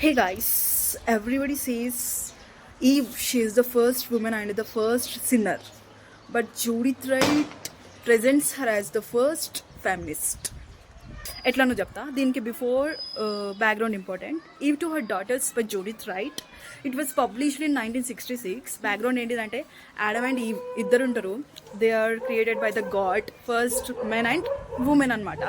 Hey guys, everybody says Eve, she is the first woman and the first sinner. But Judith Wright presents her as the first feminist. ఎట్లానో చెప్తా దీనికి before background important. Eve to her daughters by Judith Wright. It was published in 1966. Background ఏంటిదంటే Adam and Eve ఇద్దరు ఉంటారు. They are created by the god, first men and women అనమాట.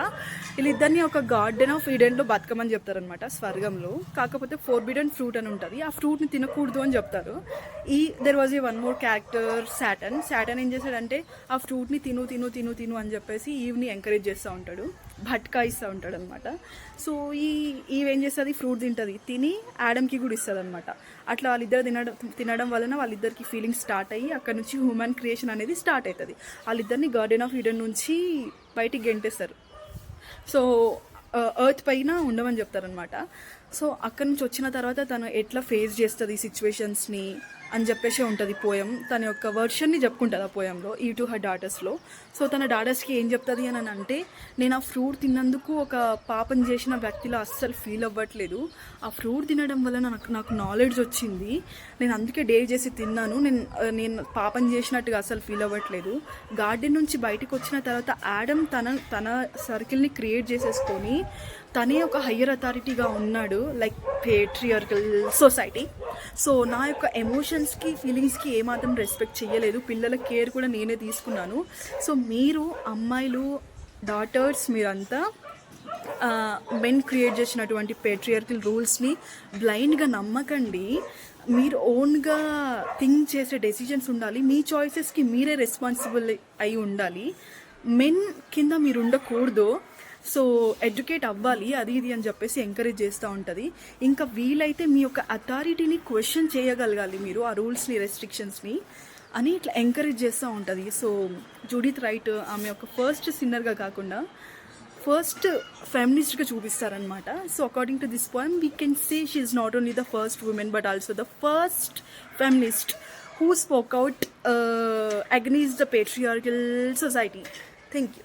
వీళ్ళిద్దరిని ఒక garden of ఈడెన్లో బతకమని చెప్తారనమాట, స్వర్గంలో. కాకపోతే ఫోర్బిడెన్ ఫ్రూట్ అని ఉంటుంది, ఆ ఫ్రూట్ని తినకూడదు అని చెప్తారు. There was a one more character Satan. Satan ఏం చేశాడంటే ఆ ఫ్రూట్ని తిను తిను తిను తిను అని చెప్పేసి ఈవ్ని ఎంకరేజ్ చేస్తూ ఉంటాడు, భట్కాయిస్తూ ఉంటాడు అనమాట. సో ఈవేం చేస్తుంది, ఫ్రూట్ తింటుంది, తిని యాడమ్కి కూడా ఇస్తుంది అనమాట. అట్లా వాళ్ళిద్దరు తినడం వలన వాళ్ళిద్దరికి ఫీలింగ్స్ స్టార్ట్ అయ్యి అక్కడ నుంచి హ్యూమన్ క్రియేషన్ అనేది స్టార్ట్ అవుతుంది. వాళ్ళిద్దరిని గార్డెన్ ఆఫ్ ఈడెన్ నుంచి బయటికి గెంటేస్తారు. సో ఎర్త్ పైన ఉండమని చెప్తారనమాట. సో అక్కడి నుంచి వచ్చిన తర్వాత తను ఎట్లా ఫేస్ చేస్తుంది సిచ్యువేషన్స్ని అని చెప్పేసి ఉంటుంది పోయం. తన యొక్క వర్షన్ని చెప్పుకుంటుంది ఆ పోయంలో, ఈ టు హర్ డాటర్స్లో. సో తన డాటర్స్కి ఏం చెప్తుంది అని అంటే, నేను ఆ ఫ్రూట్ తిన్నందుకు ఒక పాపం చేసిన వ్యక్తిలో అస్సలు ఫీల్ అవ్వట్లేదు. ఆ ఫ్రూట్ తినడం వల్ల నాకు నాలెడ్జ్ వచ్చింది, నేను అందుకే డేర్ చేసి తిన్నాను. నేను పాపం చేసినట్టుగా అస్సలు ఫీల్ అవ్వట్లేదు. గార్డెన్ నుంచి బయటకు వచ్చిన తర్వాత యాడమ్ తన సర్కిల్ని క్రియేట్ చేసేసుకొని తనే ఒక హయ్యర్ అథారిటీగా ఉన్నాడు, లైక్ పేట్రియార్కల్ సొసైటీ. సో నా యొక్క ఎమోషన్స్కి ఫీలింగ్స్కి ఏమాత్రం రెస్పెక్ట్ చేయలేదు, పిల్లల కేర్ కూడా నేనే తీసుకున్నాను. సో మీరు అమ్మాయిలు, డాటర్స్, మీరంతా మెన్ క్రియేట్ చేసినటువంటి పేట్రియార్కల్ రూల్స్ని బ్లైండ్గా నమ్మకండి. మీరు ఓన్గా థింక్ చేసే డెసిషన్స్ ఉండాలి, మీ చాయిసెస్కి మీరే రెస్పాన్సిబుల్ అయి ఉండాలి. మెన్ కింద మీరు ఉండకూడదు. సో ఎడ్యుకేట్ అవ్వాలి, అది ఇది అని చెప్పేసి ఎంకరేజ్ చేస్తూ ఉంటుంది. ఇంకా వీలైతే మీ యొక్క అథారిటీని క్వశ్చన్ చేయగలగాలి మీరు, ఆ రూల్స్ని, రెస్ట్రిక్షన్స్ని అని ఇట్లా ఎంకరేజ్ చేస్తూ ఉంటుంది. సో జూడిత్ రైట్ ఆమె యొక్క ఫస్ట్ సిన్నర్గా కాకుండా ఫస్ట్ ఫెమినిస్ట్గా చూపిస్తారనమాట. So according to this poem we can say she is not only the first woman but also the first feminist who spoke out against the patriarchal society. Thank you.